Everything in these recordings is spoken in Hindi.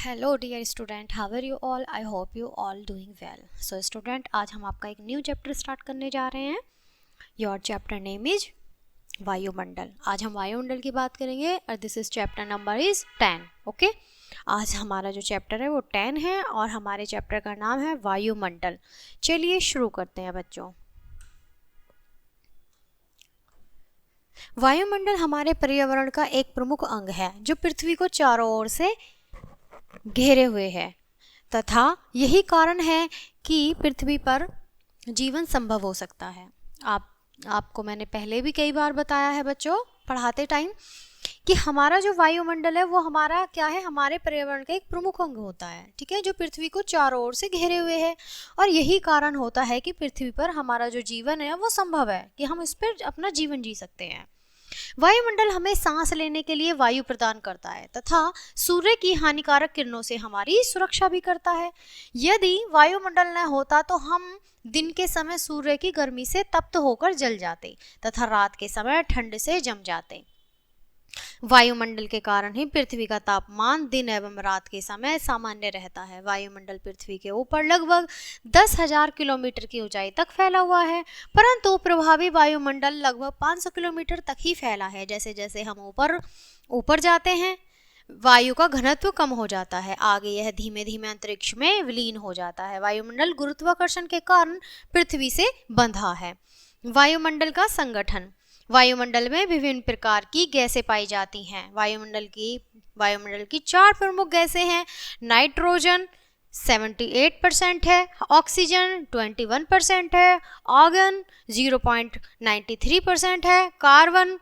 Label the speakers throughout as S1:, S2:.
S1: Hello dear student, how are you all? I hope you all doing well. So student, आज हम आपका एक न्यू चैप्टर स्टार्ट करने जा रहे हैं. योर चैप्टर नेम इज वायुमंडल. आज हम वायुमंडल की बात करेंगे और this is chapter number is 10. Okay, आज हमारा जो चैप्टर है वो 10 है और हमारे चैप्टर का नाम है वायुमंडल. चलिए शुरू करते हैं बच्चों. वायुमंडल हमारे पर्यावरण का एक प्रमुख अंग है जो पृथ्वी को चारों ओर से घेरे हुए है तथा यही कारण है कि पृथ्वी पर जीवन संभव हो सकता है. आपको मैंने पहले भी कई बार बताया है बच्चों पढ़ाते टाइम कि हमारा जो वायुमंडल है वो हमारा क्या है, हमारे पर्यावरण का एक प्रमुख अंग होता है. ठीक है, जो पृथ्वी को चारों ओर से घेरे हुए है और यही कारण होता है कि पृथ्वी पर हमारा जो जीवन है वो संभव है कि हम इस पर अपना जीवन जी सकते हैं. वायुमंडल हमें सांस लेने के लिए वायु प्रदान करता है तथा सूर्य की हानिकारक किरणों से हमारी सुरक्षा भी करता है. यदि वायुमंडल न होता तो हम दिन के समय सूर्य की गर्मी से तप्त होकर जल जाते तथा रात के समय ठंड से जम जाते. वायुमंडल के कारण ही पृथ्वी का तापमान दिन एवं रात के समय सामान्य रहता है. वायुमंडल पृथ्वी के ऊपर लगभग 10,000 किलोमीटर की ऊंचाई तक फैला हुआ है, परंतु प्रभावी वायुमंडल लगभग 500 किलोमीटर तक ही फैला है. जैसे जैसे हम ऊपर जाते हैं वायु का घनत्व कम हो जाता है, आगे यह धीमे धीमे अंतरिक्ष में विलीन हो जाता है. वायुमंडल गुरुत्वाकर्षण के कारण पृथ्वी से बंधा है. वायुमंडल का संगठन. वायुमंडल में विभिन्न प्रकार की गैसें पाई जाती हैं. वायुमंडल की 4 प्रमुख गैसें हैं. नाइट्रोजन 78% है, ऑक्सीजन 21% है, आर्गन 0.93% है, कार्बन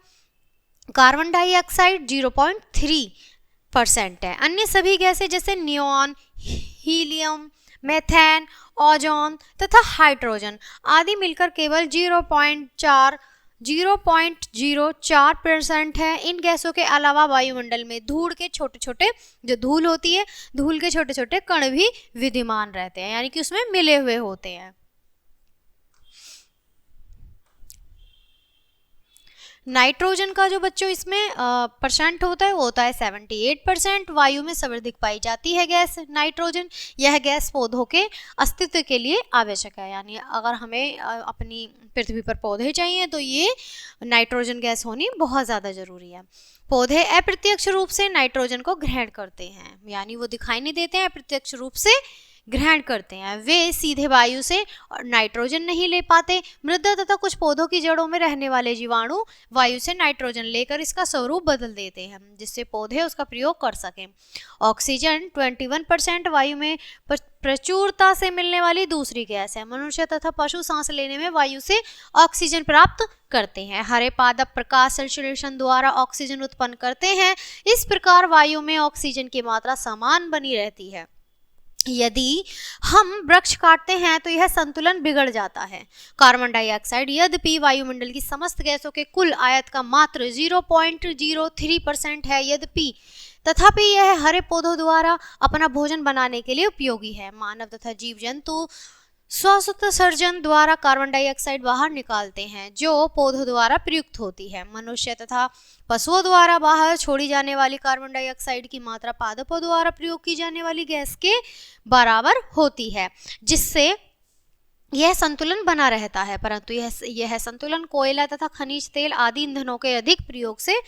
S1: डाइऑक्साइड 0.3% है. अन्य सभी गैसें जैसे नियॉन, हीलियम, मेथेन, ओजोन तथा हाइड्रोजन आदि मिलकर केवल 0.04% है. इन गैसों के अलावा वायुमंडल में धूल के छोटे छोटे जो धूल होती है, धूल के छोटे छोटे कण भी विद्यमान रहते हैं, यानी कि उसमें मिले हुए होते हैं. नाइट्रोजन का जो बच्चों इसमें परसेंट होता है वो होता है 78%. वायु में सर्वाधिक पाई जाती है गैस नाइट्रोजन. यह गैस पौधों के अस्तित्व के लिए आवश्यक है, यानी अगर हमें अपनी पृथ्वी पर पौधे चाहिए तो ये नाइट्रोजन गैस होनी बहुत ज़्यादा ज़रूरी है. पौधे अप्रत्यक्ष रूप से नाइट्रोजन को ग्रहण करते हैं, यानी वो दिखाई नहीं देते हैं, अप्रत्यक्ष रूप से ग्रहण करते हैं. वे सीधे वायु से नाइट्रोजन नहीं ले पाते. मृदा तथा कुछ पौधों की जड़ों में रहने वाले जीवाणु वायु से नाइट्रोजन लेकर इसका स्वरूप बदल देते हैं जिससे पौधे उसका प्रयोग कर सकें. ऑक्सीजन 21% वायु में प्रचुरता से मिलने वाली दूसरी गैस है. मनुष्य तथा पशु सांस लेने में वायु से ऑक्सीजन प्राप्त करते हैं. हरे पादप प्रकाश संश्लेषण द्वारा ऑक्सीजन उत्पन्न करते हैं. इस प्रकार वायु में ऑक्सीजन की मात्रा समान बनी रहती है. यदि हम वृक्ष काटते हैं तो यह संतुलन बिगड़ जाता है. कार्बन डाइऑक्साइड यद्यपि वायुमंडल की समस्त गैसों के कुल आयत का मात्र 0.03% है, तथापि यह हरे पौधों द्वारा अपना भोजन बनाने के लिए उपयोगी है. मानव तथा जीव जंतु स्वोत्सर्जन द्वारा कार्बन डाइऑक्साइड बाहर निकालते हैं जो पौधों द्वारा प्रयुक्त होती है. मनुष्य तथा पशुओं द्वारा बाहर छोड़ी जाने वाली कार्बन डाइऑक्साइड की मात्रा पादपों द्वारा प्रयोग की जाने वाली गैस के बराबर होती है, जिससे यह संतुलन बना रहता है. परंतु यह संतुलन कोयला तथा खनिज तेल आदि ईंधनों के अधिक प्रयोग से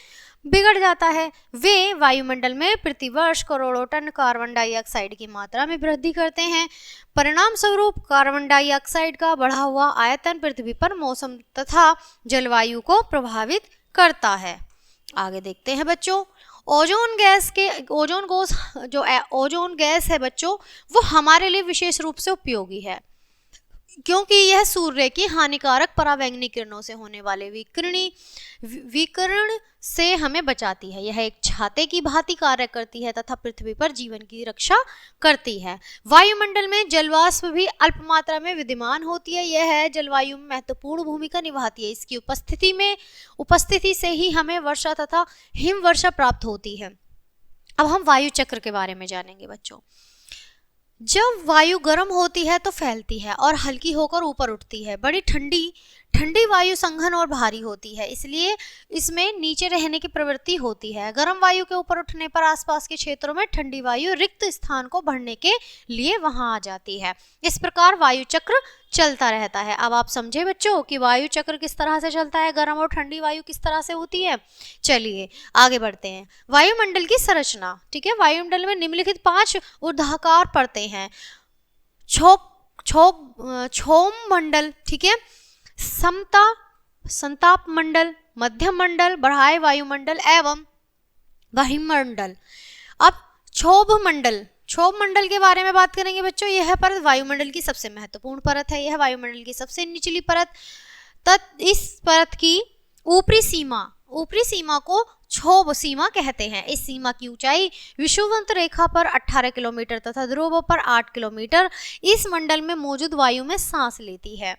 S1: बिगड़ जाता है. वे वायुमंडल में प्रतिवर्ष करोड़ों टन कार्बन डाइऑक्साइड की मात्रा में वृद्धि करते हैं. परिणाम स्वरूप कार्बन डाइऑक्साइड का बढ़ा हुआ आयतन पृथ्वी पर मौसम तथा जलवायु को प्रभावित करता है. आगे देखते हैं बच्चों. ओजोन गैस है बच्चों वो हमारे लिए विशेष रूप से उपयोगी है क्योंकि यह सूर्य की हानिकारक परावैंगनिक किरणों से होने वाले विकिरण से हमें बचाती है. यह एक छाते की भांति कार्य करती है तथा पृथ्वी पर जीवन की रक्षा करती है. वायुमंडल में जलवाष्प भी अल्प मात्रा में विद्यमान होती है. यह जलवायु में महत्वपूर्ण भूमिका निभाती है. इसकी उपस्थिति से ही हमें वर्षा तथा हिमवर्षा प्राप्त होती है. अब हम वायु चक्र के बारे में जानेंगे बच्चों. जब वायु गर्म होती है तो फैलती है और हल्की होकर ऊपर उठती है. बड़ी ठंडी ठंडी वायु संघन और भारी होती है, इसलिए इसमें नीचे रहने की प्रवृत्ति होती है। गर्म वायु के ऊपर उठने पर आसपास के क्षेत्रों में ठंडी वायु रिक्त स्थान को भरने के लिए वहां आ जाती है। इस प्रकार वायु चक्र चलता रहता है। अब आप समझे बच्चों कि वायु चक्र किस तरह से चलता है, गर्म और ठंडी वायु किस तरह से होती है। चलिए आगे बढ़ते हैं। वायुमंडल की संरचना, ठीक है। वायुमंडल में निम्नलिखित 5 ऊर्ध्वाकार परतें हैं। क्षोभ मंडल, ठीक है, संताप मंडल, मध्यम मंडल, बढ़ाए वायुमंडल एवं बहिर्मंडल। अब क्षोभ मंडल के बारे में बात करेंगे बच्चों। यह परत वायुमंडल की सबसे महत्वपूर्ण परत है। यह वायुमंडल की सबसे निचली परत। इस परत की ऊपरी सीमा को क्षोभ सीमा कहते हैं। इस सीमा की ऊंचाई विषुवत रेखा पर 18 किलोमीटर तथा ध्रुव पर 8 किलोमीटर इस मंडल में मौजूद वायु में सांस लेती है।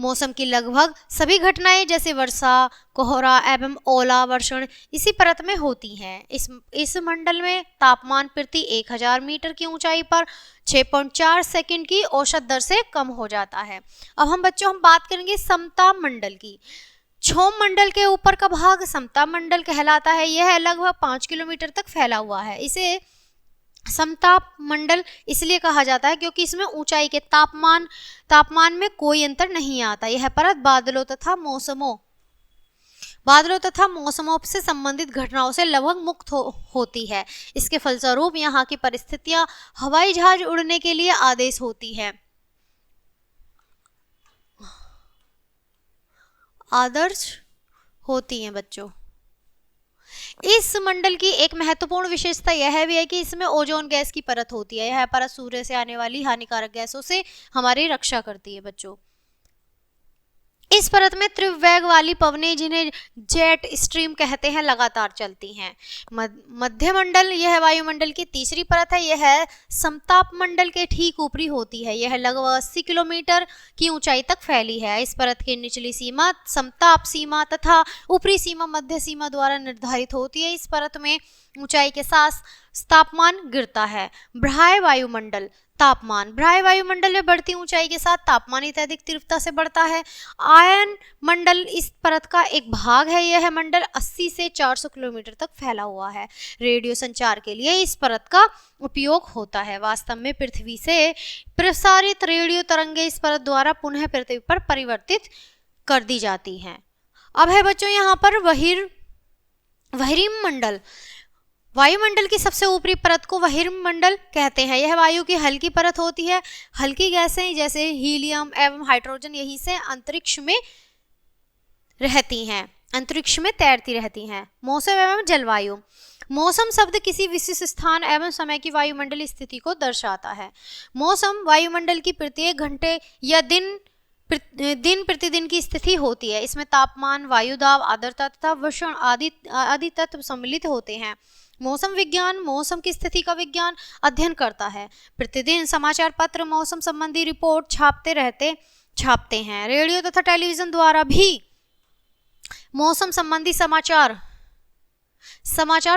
S1: मौसम की लगभग सभी घटनाएं जैसे वर्षा, कोहरा एवं ओला वर्षण इसी परत में होती हैं। इस मंडल में तापमान प्रति 1000 मीटर की ऊंचाई पर 6.4 सेकंड की औसत दर से कम हो जाता है। अब हम बात करेंगे समताप मंडल की। क्षोभ मंडल के ऊपर का भाग समताप मंडल कहलाता है। यह लगभग 5 किलोमीटर तक फैला हुआ है। इसे समताप मंडल इसलिए कहा जाता है क्योंकि इसमें ऊंचाई के तापमान में कोई अंतर नहीं आता। यह परत बादलों तथा मौसमों से संबंधित घटनाओं से लगभग मुक्त होती है। इसके फलस्वरूप यहाँ की परिस्थितियां हवाई जहाज उड़ने के लिए आदेश होती है, आदर्श होती हैं बच्चों। इस मंडल की एक महत्वपूर्ण विशेषता यह भी है कि इसमें ओजोन गैस की परत होती है। यह परत सूर्य से आने वाली हानिकारक गैसों से हमारी रक्षा करती है बच्चों। इस परत में तीव्र वेग वाली पवनें, जिन्हें जेट स्ट्रीम कहते हैं, लगातार चलती हैं। मध्य मंडल यह वायुमंडल की तीसरी परत है। यह समताप मंडल के ठीक ऊपरी होती है। यह लगभग 80 किलोमीटर की ऊंचाई तक फैली है। इस परत की निचली सीमा समताप सीमा तथा ऊपरी सीमा मध्य सीमा द्वारा निर्धारित होती है। इस परत में ऊंचाई के साथ तापमान गिरता है। बढ़ाए वायुमंडल में बढ़ती ऊंचाई के साथ तापमान अत्यधिक तीव्रता से बढ़ता है। आयन मंडल इस परत का एक भाग है। यह मंडल 80 से 400 किलोमीटर तक फैला हुआ है। रेडियो संचार के लिए इस परत का उपयोग होता है। वास्तव में पृथ्वी से प्रसारित रेडियो तरंगें इस परत द्वारा पुनः पृथ्वी पर परिवर्तित कर दी जाती हैं। अब है बच्चों यहाँ पर बहिर्म मंडल। वायुमंडल की सबसे ऊपरी परत को बहिर्म मंडल कहते हैं। यह वायु की हल्की परत होती है। हल्की गैसें जैसे हीलियम एवं हाइड्रोजन यहीं से अंतरिक्ष में तैरती रहती हैं। मौसम एवं जलवायु। मौसम शब्द किसी विशिष्ट स्थान एवं समय की वायुमंडलीय स्थिति को दर्शाता है। मौसम वायुमंडल की प्रत्येक घंटे या दिन प्रतिदिन की स्थिति होती है। इसमें तापमान, वायुदाब, आर्द्रता तथा वर्षण आदि तत्व सम्मिलित होते हैं। मौसम विज्ञान मौसम की स्थिति का विज्ञान अध्ययन करता है। प्रतिदिन समाचार पत्र मौसम संबंधी रिपोर्ट छापते हैं। रेडियो तथा टेलीविजन द्वारा भी मौसम संबंधी समाचार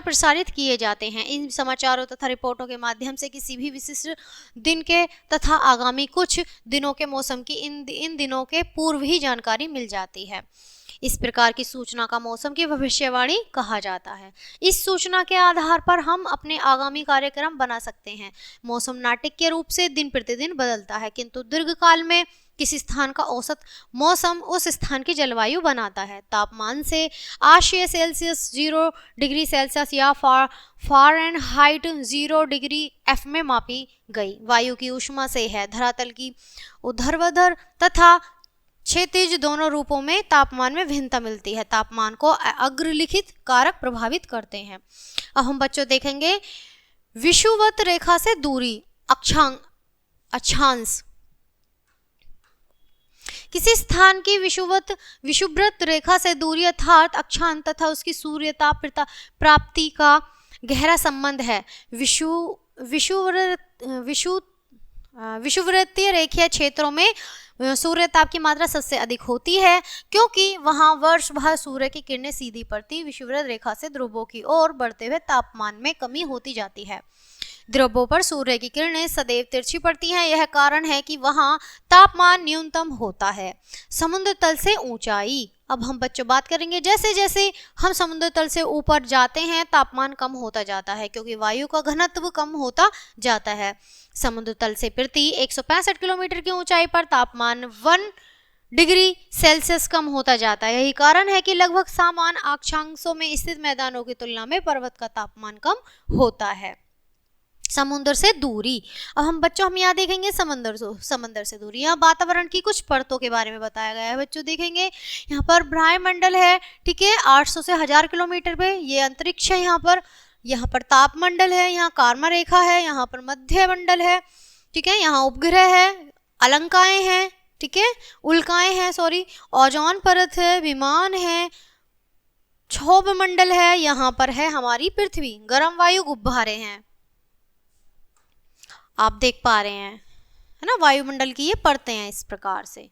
S1: प्रसारित किए जाते हैं। इन समाचारों तथा रिपोर्टों के माध्यम से किसी भी विशिष्ट दिन के तथा आगामी कुछ दिनों के मौसम की इन दिनों के पूर्व ही जानकारी मिल जाती है। इस प्रकार की सूचना का मौसम की भविष्यवाणी कहा जाता है। इस सूचना के आधार पर हम अपने आगामी कार्यक्रम बना सकते हैं। मौसम नाटकीय रूप से दिन प्रतिदिन बदलता है, किंतु दीर्घकाल में किसी स्थान का औसत मौसम उस स्थान की जलवायु बनाता है। तापमान से आशिया सेल्सियस 0 डिग्री सेल्सियस या फ़ारेनहाइट 0 डिग्री F में मापी गई। वायु की ऊष्मा से है धरातल की ऊर्ध्वाधर तथा क्षैतिज दोनों रूपों में तापमान में भिन्नता मिलती है। तापमान को अग्रलिखित कारक प्रभावित करते हैं। अब हम बच्चों देखेंगे विषुवत रेखा से दूरी, अक्षांश। किसी स्थान की विषुवत रेखा से दूरी अर्थात अक्षांश तथा उसकी सूर्यताप प्राप्ति का गहरा संबंध है। विषुवृत्तीय रेखीय क्षेत्रों में सूर्यताप की मात्रा सबसे अधिक होती है, क्योंकि वहां वर्ष भर सूर्य की किरणें सीधी पड़ती विषुवत रेखा से ध्रुवों की ओर बढ़ते हुए तापमान में कमी होती जाती है। ध्रुवों पर सूर्य की किरणें सदैव तिरछी पड़ती हैं, यह कारण है कि वहां तापमान न्यूनतम होता है। समुद्र तल से ऊंचाई। अब हम बच्चों बात करेंगे, जैसे जैसे हम समुद्र तल से ऊपर जाते हैं तापमान कम होता जाता है, क्योंकि वायु का घनत्व कम होता जाता है। समुद्र तल से प्रति 165 किलोमीटर की ऊंचाई पर तापमान 1 डिग्री सेल्सियस कम होता जाता है। यही कारण है कि लगभग समान अक्षांशों में स्थित मैदानों की तुलना में पर्वत का तापमान कम होता है। समुद्र से दूरी। अब हम बच्चों हम यहाँ देखेंगे समंदर से दूरी। यहाँ वातावरण की कुछ परतों के बारे में बताया गया है बच्चों। देखेंगे यहाँ पर वायुमंडल है, ठीक है, 800 से 1000 किलोमीटर पे, ये अंतरिक्ष है। यहाँ पर तापमंडल है, यहाँ कार्मा रेखा है, यहाँ पर मध्य मंडल है, ठीक है, यहाँ उपग्रह है, अलंकाएं हैं, ठीक है, उल्काएं हैं, सॉरी, ओजोन परत है, विमान है, क्षोभ मंडल है, यहाँ पर है हमारी पृथ्वी, गर्म वायु गुब्बारे हैं, आप देख पा रहे हैं, है ना, वायुमंडल की ये परतें हैं इस प्रकार से।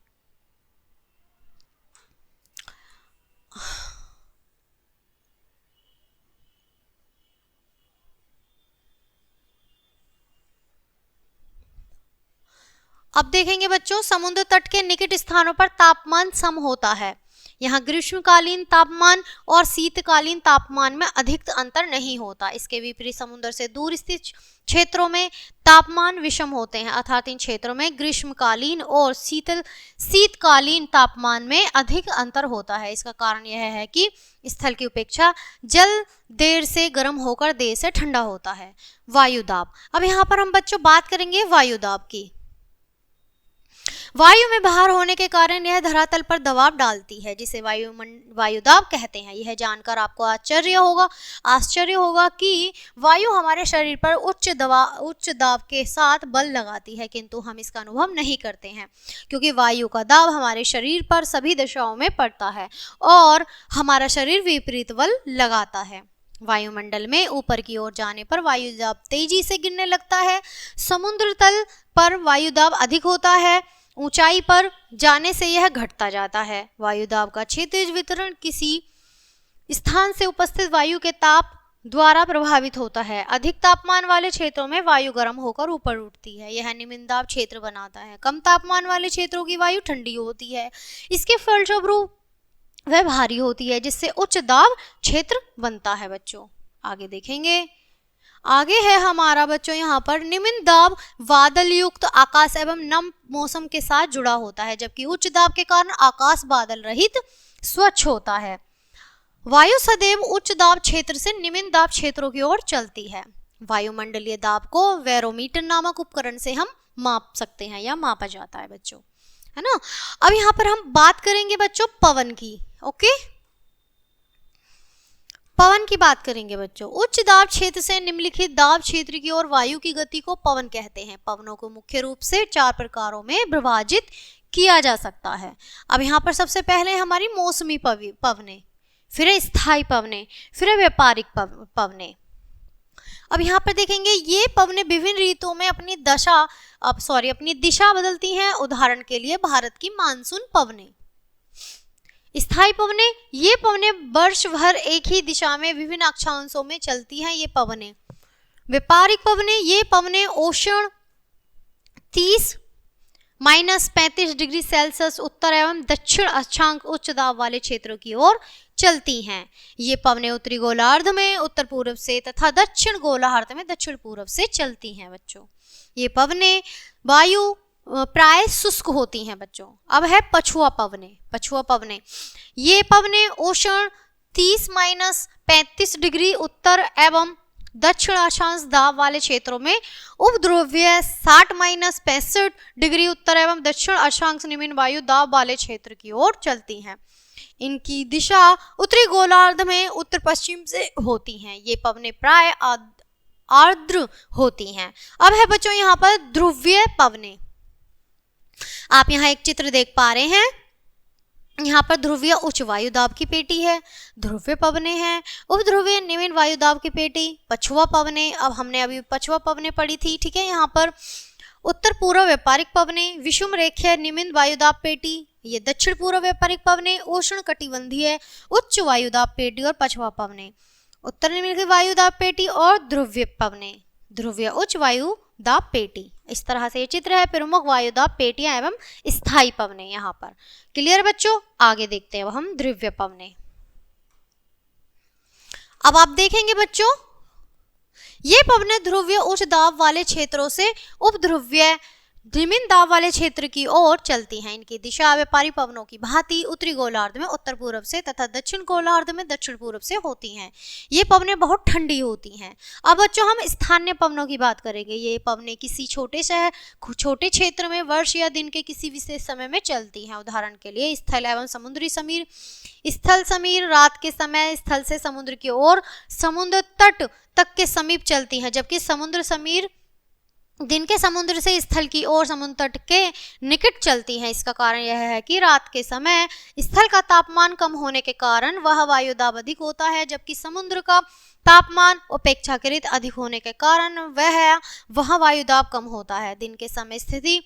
S1: अब देखेंगे बच्चों, समुद्र तट के निकट स्थानों पर तापमान सम होता है। यहाँ ग्रीष्मकालीन तापमान और शीतकालीन तापमान में अधिक अंतर नहीं होता। इसके विपरीत समुद्र से दूर स्थित क्षेत्रों में तापमान विषम होते हैं, अर्थात इन क्षेत्रों में ग्रीष्मकालीन और शीतकालीन तापमान में अधिक अंतर होता है। इसका कारण यह है कि स्थल की अपेक्षा जल देर से गर्म होकर देर से ठंडा होता है। वायुदाब। अब यहाँ पर हम बच्चों बात करेंगे वायुदाब की। वायु में बाहर होने के कारण यह धरातल पर दबाव डालती है, जिसे वायुदाब कहते हैं। यह जानकर आपको आश्चर्य होगा कि वायु हमारे शरीर पर उच्च दाब के साथ बल लगाती है, किंतु हम इसका अनुभव नहीं करते हैं, क्योंकि वायु का दाब हमारे शरीर पर सभी दिशाओं में पड़ता है और हमारा शरीर विपरीत बल लगाता है। वायुमंडल में ऊपर की ओर जाने पर वायुदाब तेजी से गिरने लगता है। समुद्र तल पर वायुदाब अधिक होता है, ऊंचाई पर जाने से यह घटता जाता है। वायुदाब का क्षैतिज वितरण किसी स्थान से उपस्थित वायु के ताप द्वारा प्रभावित होता है। अधिक तापमान वाले क्षेत्रों में वायु गर्म होकर ऊपर उठती है, यह निम्न दाब क्षेत्र बनाता है। कम तापमान वाले क्षेत्रों की वायु ठंडी होती है, इसके फलस्वरूप वह भारी होती है, जिससे उच्च दाब क्षेत्र बनता है। बच्चों आगे देखेंगे, आगे है हमारा बच्चों यहाँ पर निम्न दाब बादल युक्त आकाश एवं नम मौसम के साथ जुड़ा होता है, जबकि उच्च दाब के कारण आकाश बादल रहित स्वच्छ होता है। वायु सदैव उच्च दाब क्षेत्र से निम्न दाब क्षेत्रों की ओर चलती है। वायुमंडलीय दाब को बैरोमीटर नामक उपकरण से हम माप सकते हैं या मापा जाता है बच्चों, है ना। अब यहाँ पर हम बात करेंगे बच्चों पवन की। ओके, पवन की बात करेंगे बच्चों। उच्च दाब क्षेत्र से निम्नलिखित दाब क्षेत्र की ओर वायु की गति को पवन कहते हैं। पवनों को मुख्य रूप से 4 प्रकारों में विभाजित किया जा सकता है। अब यहाँ पर सबसे पहले हमारी मौसमी पवने, फिर स्थायी पवने, फिर व्यापारिक पवने। अब यहाँ पर देखेंगे ये पवने विभिन्न ऋतुओं में अपनी दिशा बदलती हैं। उदाहरण के लिए भारत की मानसून पवने। स्थायी पवने, ये पवने वर्ष भर एक ही दिशा में विभिन्न अक्षांशों में चलती हैं, ये पवने। व्यापारिक पवने, ये पवने उष्ण 30-35 डिग्री सेल्सियस उत्तर एवं दक्षिण अक्षांश उच्च दाब वाले क्षेत्रों की ओर चलती हैं। ये पवने उत्तरी गोलार्ध में उत्तर पूर्व से तथा दक्षिण गोलार्ध में दक्षिण पूर्व से चलती हैं बच्चों। ये पवने वायु प्राय शुष्क होती हैं बच्चों। अब है पछुआ पवने। ये पवने उष्ण 30-35 डिग्री उत्तर एवं दक्षिण अक्षांश दाब वाले क्षेत्रों में उपध्रुवीय 60-65 डिग्री उत्तर एवं दक्षिण अक्षांश निम्न वायु दाब वाले क्षेत्र की ओर चलती हैं। इनकी दिशा उत्तरी गोलार्ध में उत्तर पश्चिम से होती हैं। ये पवने प्राय आर्द्र होती हैं। अब है बच्चों यहाँ पर ध्रुवीय पवने। आप यहाँ एक चित्र देख पा रहे हैं, यहाँ पर ध्रुवीय उच्च वायुदाब की पेटी है, ध्रुवीय पवने हैं, उपध्रुवीय निम्न वायुदाब की पेटी, पछुआ पवने। अब हमने अभी पछुआ पवने पढ़ी थी, ठीक है। यहाँ पर उत्तर पूर्व व्यापारिक पवने, विषुम रेखीय निम्न वायुदाब पेटी, ये दक्षिण पूर्व व्यापारिक पवने, उष्ण कटिबंधीय उच्च वायुदाब पेटी और पछुआ पवने, उत्तर निम्न वायुदाब पेटी और ध्रुवीय पवने। ध्रुवीय उच्च वायु दाब पेटी। इस तरह से ये चित्र है, प्रमुख वायु दाब पेटियां एवं स्थायी पवने यहाँ पर। क्लियर बच्चों? आगे देखते हैं हम ध्रुवीय पवने। अब आप देखेंगे बच्चों, ये पवने ध्रुवीय उच्च दाब वाले क्षेत्रों से उपध्रुवीय निम्न दाब वाले क्षेत्र की ओर चलती हैं। इनकी दिशा व्यापारी पवनों की भांति उत्तरी गोलार्ध में उत्तर पूर्व से तथा दक्षिण गोलार्ध में दक्षिण पूर्व से होती हैं। ये पवनें बहुत ठंडी होती हैं। अब बच्चों हम स्थानीय पवनों की बात करेंगे। ये पवनें किसी छोटे क्षेत्र में वर्ष या दिन के किसी विशेष समय में चलती हैं। उदाहरण के लिए स्थल एवं समुद्री समीर। स्थल समीर रात के समय स्थल से समुद्र की ओर समुद्र तट तक के समीप चलती हैं, जबकि समुद्र समीर दिन के समुद्र से स्थल की ओर समुद्र तट के निकट चलती हैं। इसका कारण यह है कि रात के समय स्थल का तापमान कम होने के कारण वह वायुदाब अधिक होता है, जबकि समुद्र का तापमान अपेक्षाकृत अधिक होने के कारण वह वायुदाब कम होता है। दिन के समय स्थिति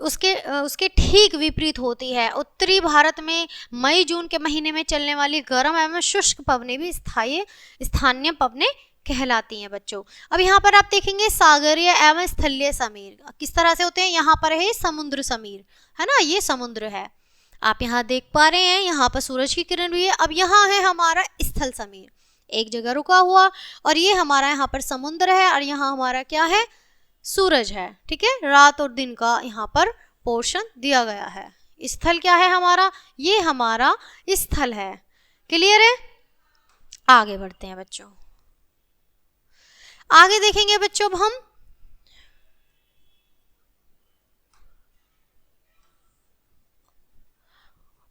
S1: उसके ठीक विपरीत होती है। उत्तरी भारत में मई जून के महीने में चलने वाली गर्म एवं शुष्क पवनें भी स्थानीय पवनें कहलाती हैं बच्चों। अब यहाँ पर आप देखेंगे सागरीय एवं स्थलीय समीर किस तरह से होते हैं। यहाँ पर है समुद्र समीर, है ना, ये समुद्र है, आप यहाँ देख पा रहे हैं, यहाँ पर सूरज की किरण भी है। अब यहाँ है हमारा स्थल समीर, एक जगह रुका हुआ, और ये हमारा यहाँ पर समुद्र है, और यहाँ हमारा क्या है, सूरज है। ठीक है, रात और दिन का यहाँ पर पोर्शन दिया गया है। स्थल क्या है हमारा, ये हमारा स्थल है। क्लियर है? आगे बढ़ते हैं बच्चों। आगे देखेंगे बच्चों अब हम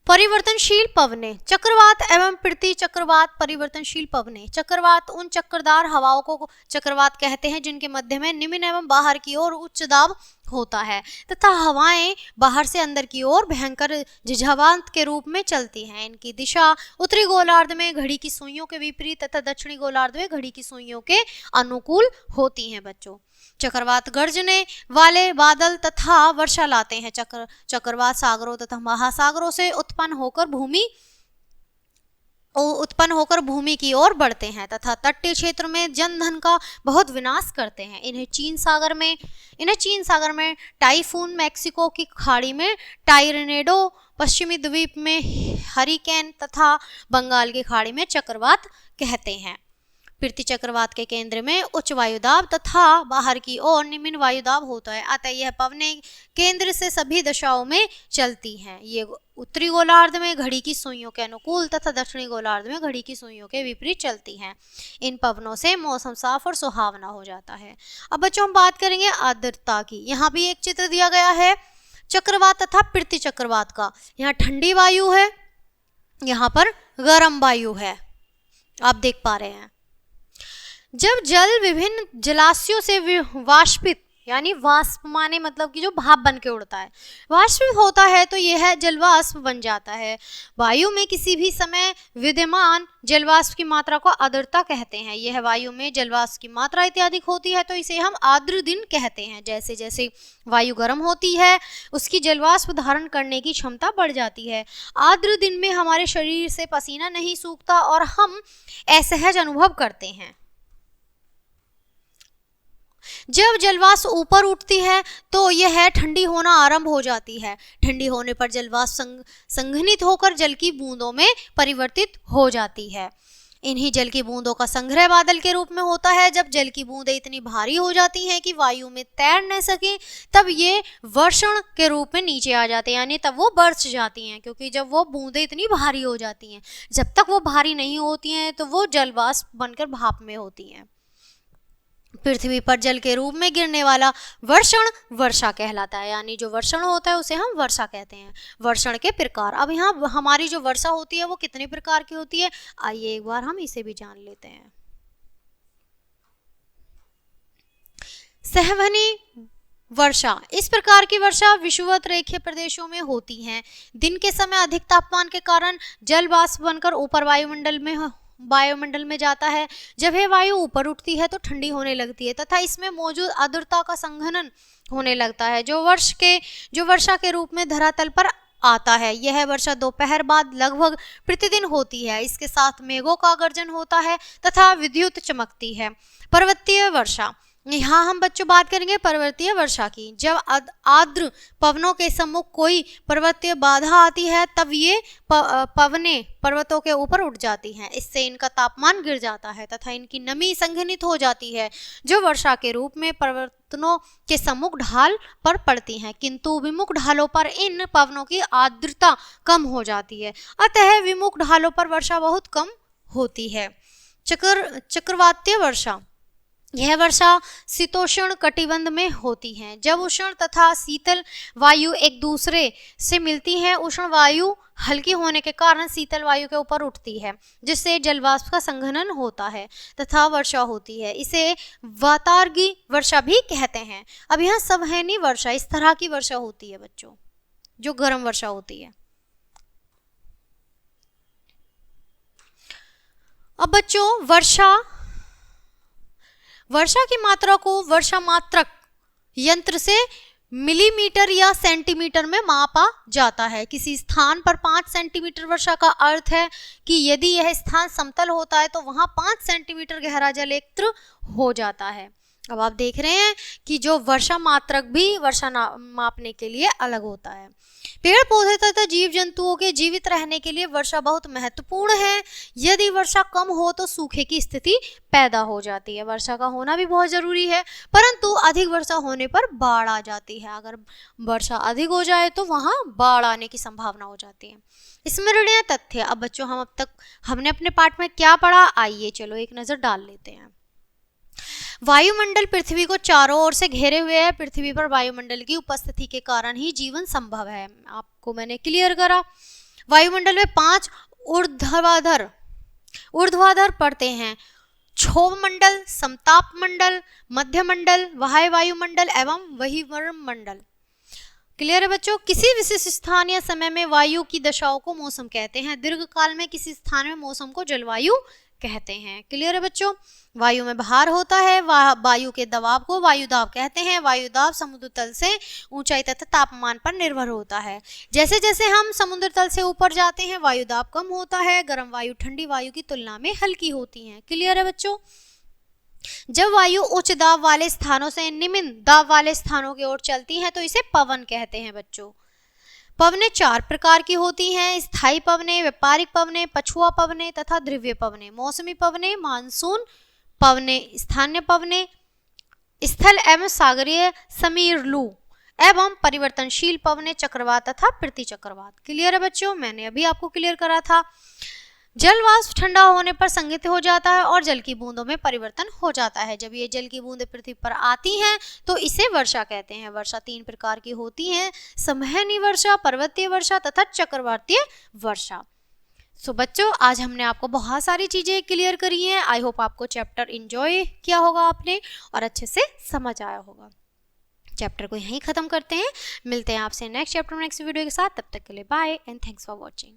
S1: परिवर्तनशील पवनें। चक्रवात एवं प्रति चक्रवात परिवर्तनशील पवनें। चक्रवात उन चक्करदार हवाओं को चक्रवात कहते हैं जिनके मध्य में निम्न एवं बाहर की ओर उच्च दाब होता है तथा हवाएं बाहर से अंदर की ओर भयंकर झंझावात के रूप में चलती हैं। इनकी दिशा उत्तरी गोलार्ध में घड़ी की सुइयों के विपरीत तथा दक्षिणी गोलार्ध में घड़ी की सुइयों के अनुकूल होती हैं बच्चों। चक्रवात गर्जने वाले बादल तथा वर्षा लाते हैं। चक्रवात सागरों तथा महासागरों से उत्पन्न होकर भूमि की ओर बढ़ते हैं तथा तटीय क्षेत्र में जनधन का बहुत विनाश करते हैं। इन्हें चीन सागर में टाइफून, मैक्सिको की खाड़ी में टाइरनेडो, पश्चिमी द्वीप में हरिकेन तथा बंगाल की खाड़ी में चक्रवात कहते हैं। पृथ्वी चक्रवात के केंद्र में उच्च वायुदाब तथा बाहर की ओर निम्न वायुदाब होता है, अतः यह पवनें केंद्र से सभी दिशाओं में चलती हैं। ये उत्तरी गोलार्ध में घड़ी की सुइयों के अनुकूल तथा दक्षिणी गोलार्ध में घड़ी की सुइयों के विपरीत चलती हैं। इन पवनों से मौसम साफ और सुहावना हो जाता है। अब बच्चों हम बात करेंगे आर्द्रता की। यहाँ भी एक चित्र दिया गया है चक्रवात तथा पृथ्वी चक्रवात का। यहाँ ठंडी वायु है, यहाँ पर गर्म वायु है, आप देख पा रहे हैं। जब जल विभिन्न जलाशयों से वाष्पित, यानी वाष्प माने मतलब कि जो भाप बन के उड़ता है, वाष्पित होता है तो यह जलवाष्प बन जाता है। वायु में किसी भी समय विद्यमान जलवाष्प की मात्रा को आर्द्रता कहते हैं। यह वायु में जलवाष्प की मात्रा इत्यादि होती है तो इसे हम आर्द्र दिन कहते हैं। जैसे जैसे वायु गर्म होती है उसकी जलवाष्प धारण करने की क्षमता बढ़ जाती है। आर्द्र दिन में हमारे शरीर से पसीना नहीं सूखता और हम असहज अनुभव करते हैं। जब जलवाष्प ऊपर उठती है तो यह ठंडी होना आरंभ हो जाती है। ठंडी होने पर जलवाष्प संघनित होकर जल की बूंदों में परिवर्तित हो जाती है। इन्हीं जल की बूंदों का संग्रह बादल के रूप में होता है। जब जल की बूंदें इतनी भारी हो जाती हैं कि वायु में तैर न सके तब ये वर्षण के रूप में नीचे आ जाते हैं, यानी तब वो बरस जाती हैं। क्योंकि जब वो बूंदें इतनी भारी हो जाती हैं, जब तक वो भारी नहीं होती हैं तो वो जलवाष्प बनकर भाप में होती हैं। पृथ्वी पर जल के रूप में गिरने वाला वर्षण वर्षा कहलाता है, यानी जो वर्षण होता है उसे हम वर्षा कहते हैं। वर्षण के प्रकार। अब यहाँ हमारी जो वर्षा होती है वो कितने प्रकार की होती है, आइए एक बार हम इसे भी जान लेते हैं। सहवनी वर्षा। इस प्रकार की वर्षा विषुवत रेखीय प्रदेशों में होती है। दिन के समय अधिक तापमान के कारण जल वाष्प बनकर ऊपर वायुमंडल में जाता है। जब यह वायु ऊपर उठती है तो ठंडी होने लगती है तथा इसमें मौजूद आर्द्रता का संघनन होने लगता है जो वर्षा के रूप में धरातल पर आता है। यह वर्षा दोपहर बाद लगभग प्रतिदिन होती है। इसके साथ मेघों का गर्जन होता है तथा विद्युत चमकती है। पर्वतीय वर्षा। यहाँ हम बच्चों बात करेंगे पर्वतीय वर्षा की। जब आर्द्र पवनों के सम्मुख कोई पर्वतीय बाधा आती है तब ये पवनें पर्वतों के ऊपर उठ जाती हैं। इससे इनका तापमान गिर जाता है तथा इनकी नमी संघनित हो जाती है, जो वर्षा के रूप में पर्वतों के सम्मुख ढाल पर पड़ती हैं। किंतु विमुख ढालों पर इन पवनों की आर्द्रता कम हो जाती है, अतः विमुख ढालों पर वर्षा बहुत कम होती है। चक्रवातीय वर्षा, यह वर्षा शीतोष्ण कटिबंध में होती है। जब उष्ण तथा शीतल वायु एक दूसरे से मिलती हैं, उष्ण वायु हल्की होने के कारण शीतल वायु के ऊपर उठती है, जिससे जलवाष्प का संघनन होता है तथा वर्षा होती है। इसे वातार्गी वर्षा भी कहते हैं। अब यहाँ सवहनी वर्षा, इस तरह की वर्षा होती है बच्चों, जो गर्म वर्षा होती है। अब बच्चों वर्षा की मात्रा को वर्षा मात्रक यंत्र से मिलीमीटर या सेंटीमीटर में मापा जाता है। किसी स्थान पर 5 सेंटीमीटर वर्षा का अर्थ है कि यदि यह स्थान समतल होता है तो वहां 5 सेंटीमीटर गहरा जल एकत्र हो जाता है। अब आप देख रहे हैं कि जो वर्षा मात्रक भी वर्षा मापने के लिए अलग होता है। पेड़ पौधे तथा जीव जंतुओं के जीवित रहने के लिए वर्षा बहुत महत्वपूर्ण है। यदि वर्षा कम हो तो सूखे की स्थिति पैदा हो जाती है। वर्षा का होना भी बहुत जरूरी है, परंतु अधिक वर्षा होने पर बाढ़ आ जाती है। अगर वर्षा अधिक हो जाए तो वहां बाढ़ आने की संभावना हो जाती है। स्मरणीय तथ्य, अब बच्चों हम अब तक हमने अपने पाठ में क्या पढ़ा, आइए चलो एक नजर डाल लेते हैं। वायुमंडल पृथ्वी को चारों ओर से घेरे हुए है। पृथ्वी पर वायुमंडल की उपस्थिति के कारण ही जीवन संभव है। आपको मैंने क्लियर करा। वायुमंडल में 5 ऊर्ध्वाधर परतें हैं: क्षोभ मंडल, समताप मंडल, मध्य मंडल, बाह्य वायुमंडल एवं वहिर्वर्म मंडल। क्लियर है बच्चों। किसी विशेष स्थान या समय में वायु की दशाओं को मौसम कहते हैं। दीर्घ काल में किसी स्थान में मौसम को जलवायु कहते हैं। क्लियर है बच्चों। वायु में भार होता है, वायु के दबाव को वायुदाब कहते हैं। वायुदाब समुद्र तल से ऊंचाई तथा तापमान पर निर्भर होता है। जैसे जैसे हम समुद्र तल से ऊपर जाते हैं वायुदाब कम होता है। गर्म वायु ठंडी वायु की तुलना में हल्की होती है। क्लियर है बच्चों। जब वायु उच्च दाब वाले स्थानों से निम्न दाब वाले स्थानों की ओर चलती है तो इसे पवन कहते हैं बच्चों। पवनें 4 प्रकार की होती हैं: स्थायी पवनें, व्यापारिक पवनें, पछुआ पवनें तथा ध्रुवीय पवनें। मौसमी पवनें, मानसून पवनें, स्थानीय पवनें, स्थल एवं सागरीय समीर लू एवं परिवर्तनशील पवनें, चक्रवात तथा प्रतिचक्रवात। क्लियर है बच्चों। मैंने अभी आपको क्लियर करा था। जल वाष्प ठंडा होने पर संघित हो जाता है और जल की बूंदों में परिवर्तन हो जाता है। जब ये जल की बूंदें पृथ्वी पर आती हैं तो इसे वर्षा कहते हैं। वर्षा 3 प्रकार की होती है: समहनी वर्षा, पर्वतीय वर्षा तथा चक्रवातीय वर्षा। सो बच्चों, आज हमने आपको बहुत सारी चीजें क्लियर करी हैं। आई होप आपको चैप्टर एंजॉय किया होगा आपने और अच्छे से समझ आया होगा। चैप्टर को यहीं खत्म करते हैं। मिलते हैं आपसे नेक्स्ट चैप्टर में नेक्स्ट वीडियो के साथ। तब तक के लिए bye and thanks for watching.